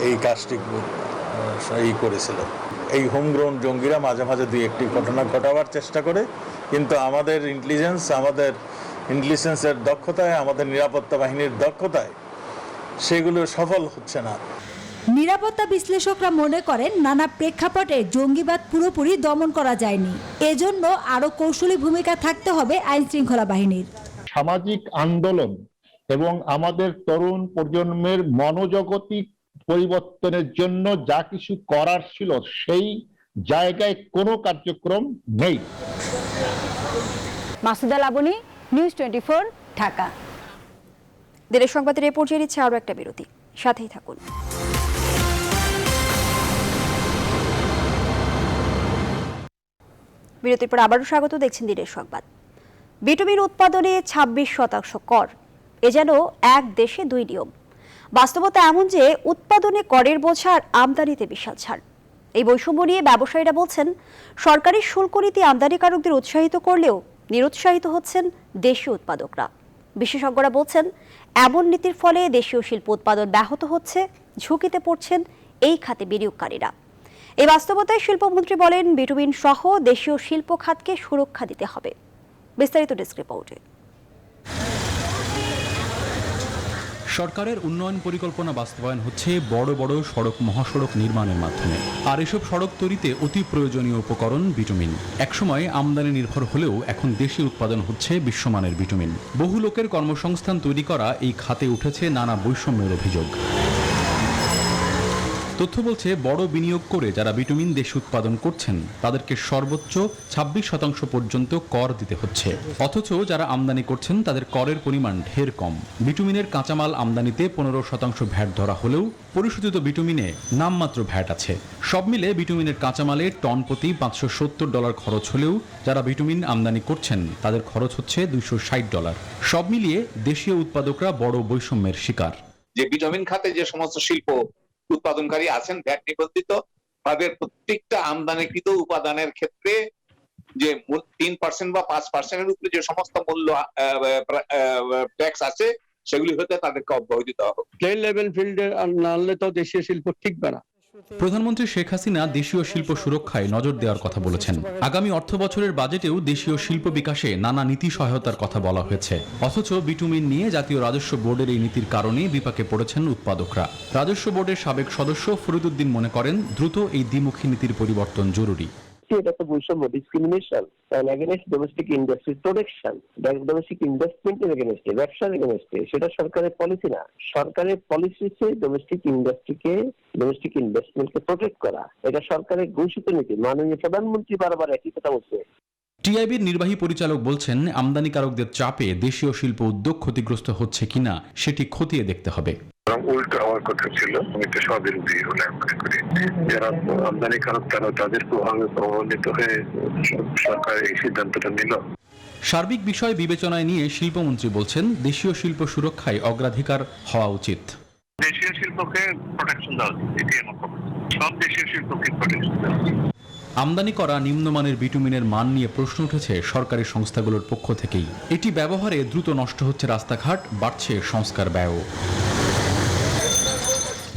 এই কাজটি করেছিল। এই হোমগ্রাউন্ড জঙ্গিরা মাঝে মাঝে 2-1টি ঘটনা ঘটাবার চেষ্টা করে, কিন্তু আমাদের ইন্টেলিজেন্সের দক্ষতায়, আমাদের নিরাপত্তা বাহিনীর দক্ষতায় সেগুলো সফল হচ্ছে না। নিরাপত্তা বিশ্লেষকরা মনে করেন, নানা প্রেক্ষাপটে জঙ্গিবাদ পুরোপুরি দমন করা যায়নি। এজন্য আরো কৌশলী ভূমিকা থাকতে হবে আইন শৃঙ্খলা বাহিনীর। সামাজিক আন্দোলন এবং আমাদের তরুণ প্রজন্মের মনোজগতিক পরিবর্তনের জন্য যা কিছু করার ছিল, সেই জায়গায় কোনো কার্যক্রম নেই। মাসুদ আল আবুনি, নিউজ 24, ঢাকা। দিনের সংবাদের এ পর্যায়ে নিচ্ছে আরও একটা বিরতি, সাথেই থাকুন। বিরতির পর আবারও স্বাগত, দেখছেন দিনের সংবাদ। বিটুমিন উৎপাদনে 26% কর, এ যেন এক দেশে দুই নিয়ম। বাস্তবতা এমন যে উৎপাদনে করের বোঝা আর আমদানিতে বিশাল ছাড়। এই বৈষম্য নিয়ে ব্যবসায়ীরা বলছেন, সরকারি শুল্ক নীতি আমদানিকারকদের উৎসাহিত করলেও নিরুৎসাহিত হচ্ছেন দেশীয় উৎপাদকরা। বিশেষজ্ঞরা বলছেন, এমন নীতির ফলে দেশীয় শিল্প উৎপাদন ব্যাহত হচ্ছে, ঝুঁকিতে পড়ছেন এই খাতে বিনিয়োগকারীরা। এই বাস্তবতায় শিল্পমন্ত্রী বলেন, বিটুমিন সহ দেশীয় শিল্প খাতকে সুরক্ষা দিতে হবে। বিস্তারিত ডেস্ক রিপোর্টে। সরকারের উন্নয়ন পরিকল্পনা বাস্তবায়ন হচ্ছে বড় বড় সড়ক, মহাসড়ক নির্মাণের মাধ্যমে। আর এসব সড়ক তৈরিতে অতি প্রয়োজনীয় উপকরণ বিটুমিন। একসময় আমদানি নির্ভর হলেও এখন দেশি উৎপাদন হচ্ছে বিশ্বমানের বিটুমিন। বহু লোকের কর্মসংস্থান তৈরি করা এই খাতে উঠেছে নানা বৈষম্যের অভিযোগ। তথ্য বলছে, বড় বিনিয়োগ করে যারা বিটুমিন দেশে উৎপাদন করছেন তাদেরকে সর্বোচ্চ 26% পর্যন্ত কর দিতে হচ্ছে, অথচ যারা আমদানি করছেন তাদের করের পরিমাণ ঢের কম। বিটুমিনের কাঁচামাল আমদানিতে 15% ভ্যাট ধরা হলেও পরিশোধিত বিটুমিনে নামমাত্র ভ্যাট আছে। সব মিলে বিটুমিনের কাঁচামালে টন প্রতি $570 খরচ হলেও যারা বিটুমিন আমদানি করছেন তাদের খরচ হচ্ছে $260। সব মিলিয়ে দেশীয় উৎপাদকরা বড় বৈষম্যের শিকার। যে বিটুমিন খাতে যে সমস্ত শিল্প উৎপাদনকারী আছেন ভ্যাট নিবন্ধিত, তাদের প্রত্যেকটা আমদানিকৃত উপাদানের ক্ষেত্রে যে 3% বা 5% উপরে যে সমস্ত মূল্য ট্যাক্স আছে, সেগুলি হতে তাদেরকে অব্যাহতি দিতে হবে। প্লেন লেভেল ফিল্ডে না আনলে তো দেশীয় শিল্প ঠিকবে না। প্রধানমন্ত্রী শেখ হাসিনা দেশীয় শিল্প সুরক্ষায় নজর দেওয়ার কথা বলেছেন। আগামী অর্থ বছরের বাজেটেও দেশীয় শিল্প বিকাশে নানা নীতি সহায়তার কথা বলা হয়েছে, অথচ বিটুমিন নিয়ে জাতীয় রাজস্ব বোর্ডের এই নীতির কারণে বিপাকে পড়েছেন উৎপাদকরা। রাজস্ব বোর্ডের সাবেক সদস্য ফরিদউদ্দিন মনে করেন, দ্রুত এই দ্বিমুখী নীতির পরিবর্তন জরুরি। করছি এটা তো বৈষম্য, discrimination against domestic industry protection, domestic ইনভেস্টমেন্টের এগেনস্টে, ব্যবসার এগেনস্টে। সেটা সরকারের পলিসি না। সরকারের পলিসি হচ্ছে ডোমেস্টিক ইন্ডাস্ট্রিকে, ডোমেস্টিক ইনভেস্টমেন্টকে প্রোটেক্ট করা। এটা সরকারের ঘোষিত নীতি। মাননীয় প্রধানমন্ত্রী বারবার একই কথা বলছে। টিআইবির নির্বাহী পরিচালক বলছেন, আমদানিকারকদের চাপে দেশীয় শিল্প উদ্যোগ ক্ষতিগ্রস্ত হচ্ছে কিনা সেটি খতিয়ে দেখতে হবে। উল্টো হওয়ার কথা ছিল। আমি তো স্ববিরোধী বলে মনে করি। যারা আমদানিকারক তারা তাদের প্রভাবে প্রভাবিত হয়ে সরকার এই সিদ্ধান্তটা নিল। সার্বিক বিষয় বিবেচনায় নিয়ে শিল্পমন্ত্রী বলছেন, দেশীয় শিল্প সুরক্ষায় অগ্রাধিকার হওয়া উচিত। দেশীয় শিল্পকে প্রোটেকশন দেওয়া উচিত, এটি আমার কথা। সব দেশীয় শিল্পকে প্রোটেকশন দেওয়া উচিত। আমদানি করা নিম্নমানের বিটুমিনের মান নিয়ে প্রশ্ন উঠেছে সরকারি সংস্থাগুলোর পক্ষ থেকেই। এটি ব্যবহারে দ্রুত নষ্ট হচ্ছে রাস্তাঘাট, বাড়ছে সংস্কার ব্যয়।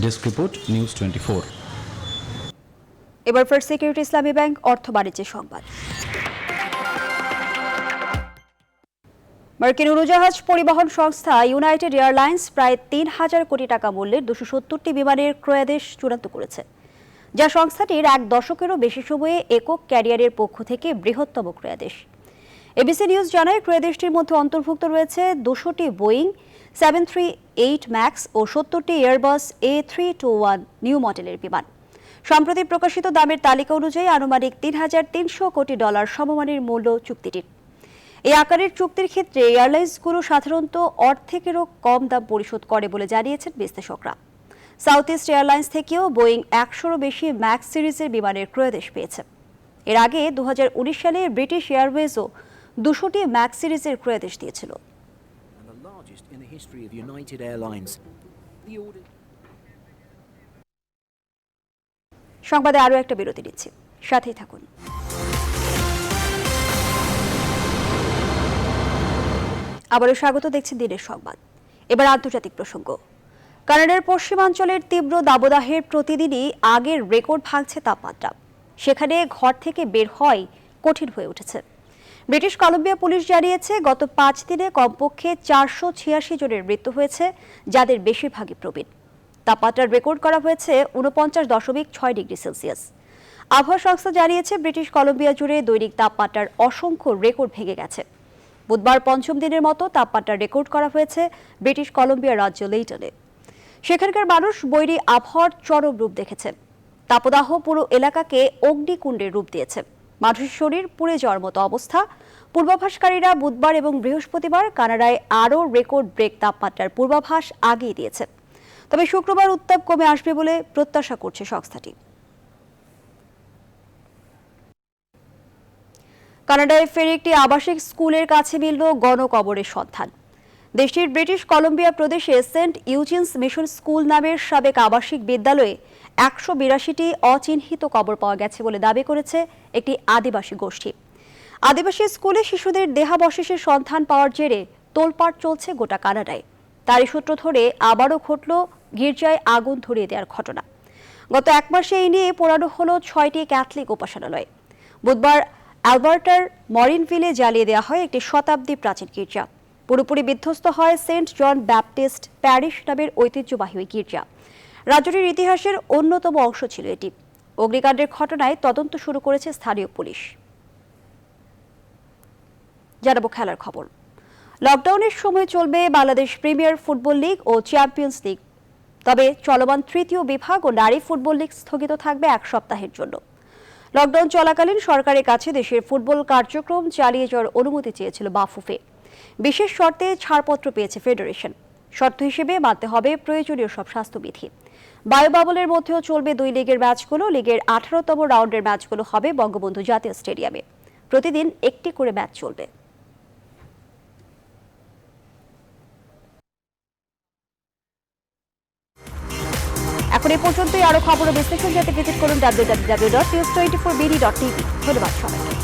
Desk report, news 24। এবার ফার্স্ট সিকিউরিটি ইসলামী ব্যাংক অর্থ বাণিজ্য সংবাদ। মার্কিন উড়োজাহাজ পরিবহন সংস্থা ইউনাইটেড এয়ারলাইন্স প্রায় ৩,০০০ কোটি টাকা মূল্যের ২৭০টি বিমানের ক্রয়াদেশ চূড়ান্ত করেছে, যা সংস্থাটির এক দশকেরও বেশি সময়ে একক ক্যারিয়ারের পক্ষ থেকে বৃহত্তম ক্রয়াদেশ। এবিসি নিউজ জানায়, ক্রয়াদেশটির মধ্যে অন্তর্ভুক্ত রয়েছে ২০০টি বোয়িং 738 ম্যাক্স ও ৭০টি এয়ারবাস A321 নিউ মডেলের বিমান। সম্প্রতি প্রকাশিত দামের তালিকা অনুযায়ী আনুমানিক $৩,৩০০ কোটি সমমানের মূল্য চুক্তিটির। এই আকারের চুক্তির ক্ষেত্রে এয়ারলাইন্সগুলো সাধারণত অর্ধেকেরও কম দাম পরিশোধ করে বলে জানিয়েছেন বিশ্লেষকরা। সাউথ ইস্ট এয়ারলাইন্স থেকেও বোয়িং ১০০রও বেশি ম্যাক্স সিরিজের বিমানের ক্রয়াদেশ পেয়েছে। এর আগে ২০১৯ সালে ব্রিটিশ এয়ারওয়েজও ২০০টি ম্যাক্স সিরিজের ক্রয়াদেশ দিয়েছিল। সংবাদে আরও একটা বিরতি নিচ্ছি, সাথেই থাকুন। আবারও স্বাগত, দেখছেন দিনের সংবাদ। এবার আন্তর্জাতিক প্রসঙ্গ। কানাডার পশ্চিমাঞ্চলের তীব্র দাবদাহের প্রতিদিনই আগের রেকর্ড ভাঙছে তাপমাত্রা। সেখানে ঘর থেকে বের হয় কঠিন হয়ে উঠেছে। ব্রিটিশ কলম্বিয়া পুলিশ জানিয়েছে, গত ৫ দিনে কমপক্ষে ৪৮৬ জনের মৃত্যু হয়েছে, যাদের বেশিরভাগই প্রবীণ। তাপমাত্রার রেকর্ড করা হয়েছে ৪৯.৬ ডিগ্রি সেলসিয়াস। আবহাওয়া সংস্থা জানিয়েছে, ব্রিটিশ কলম্বিয়া জুড়ে দৈনিক তাপমাত্রার অসংখ্য রেকর্ড ভেঙে গেছে। বুধবার পঞ্চম দিনের মতো তাপমাত্রা রেকর্ড করা হয়েছে ব্রিটিশ কলম্বিয়া রাজ্য লেইটনে। সেখানকার মানুষ বৈরী আবহাওয়ার চরম রূপ দেখেছে। তাপদাহ পুরো এলাকাকে অগ্নিকুণ্ডের রূপ দিয়েছে। মানুষের শরীর পুড়ে যাওয়ার মতো অবস্থা। পূর্বাভাসকারীরা বুধবার এবং বৃহস্পতিবার কানাডায় আরও রেকর্ড ব্রেক তাপমাত্রার পূর্বাভাস আগিয়ে দিয়েছে। তবে শুক্রবার উত্তাপ কমে আসবে বলে প্রত্যাশা করছে সংস্থাটি। কানাডায় ফের একটি আবাসিক স্কুলের কাছে মিলল গণকবরের সন্ধান। দেশটির ব্রিটিশ কলম্বিয়া প্রদেশে সেন্ট ইউজিনস মিশন স্কুল নামের সাবেক আবাসিক বিদ্যালয়ে ১৮২টি অচিহ্নিত কবর পাওয়া গেছে বলে দাবি করেছে একটি আদিবাসী গোষ্ঠী। আদিবাসী স্কুলে শিশুদের দেহাবশেষের সন্ধান পাওয়ার জেরে তোলপাড় চলছে গোটা কানাডায়। তারই সূত্র ধরে আবারও ঘটল গির্জায় আগুন ধরিয়ে দেওয়ার ঘটনা। গত এক মাসে এই নিয়ে পোড়ানো হলো ৬টি ক্যাথলিক উপাসনালয়। বুধবার অ্যালবার্টার মরিনভিলে জ্বালিয়ে দেওয়া হয় একটি শতাব্দী প্রাচীন গির্জা। পুরোপুরি বিধ্বস্ত হয় সেন্ট জন ব্যাপটিস্ট প্যারিশ নামের ঐতিহ্যবাহী ওই গির্জা। রাজ্যটির ইতিহাসের অন্যতম অংশ ছিল এটি। অগ্নিকাণ্ডের ঘটনায় তদন্ত শুরু করেছে স্থানীয় পুলিশ। জানাবো খেলার খবর। লকডাউনের সময় চলবে বাংলাদেশ প্রিমিয়ার ফুটবল লিগ ও চ্যাম্পিয়ন্স লিগ। তবে চলমান তৃতীয় বিভাগ ও নারী ফুটবল লিগ স্থগিত থাকবে এক সপ্তাহের জন্য। লকডাউন চলাকালীন সরকারের কাছে দেশের ফুটবল কার্যক্রম চালিয়ে যাওয়ার অনুমতি চেয়েছিল বাফুফে। বিশেষ শর্তে ছাড়পত্র পেয়েছে ফেডারেশন। শর্ত হিসেবে মানতে হবে প্রয়োজনীয় সব স্বাস্থ্যবিধি। বায়ুবাবলের মধ্যেও চলবে দুই লিগের ম্যাচগুলো। লিগের 18তম রাউন্ডের ম্যাচগুলো হবে বঙ্গবন্ধু জাতীয় স্টেডিয়ামে। প্রতিদিন একটি করে ম্যাচ চলবে। এখন এ পর্যন্তই। আরো খবর ও বিশ্লেষণ জানতে ভিজিট করুন www.news24bd.tv। ধন্যবাদ সবাইকে।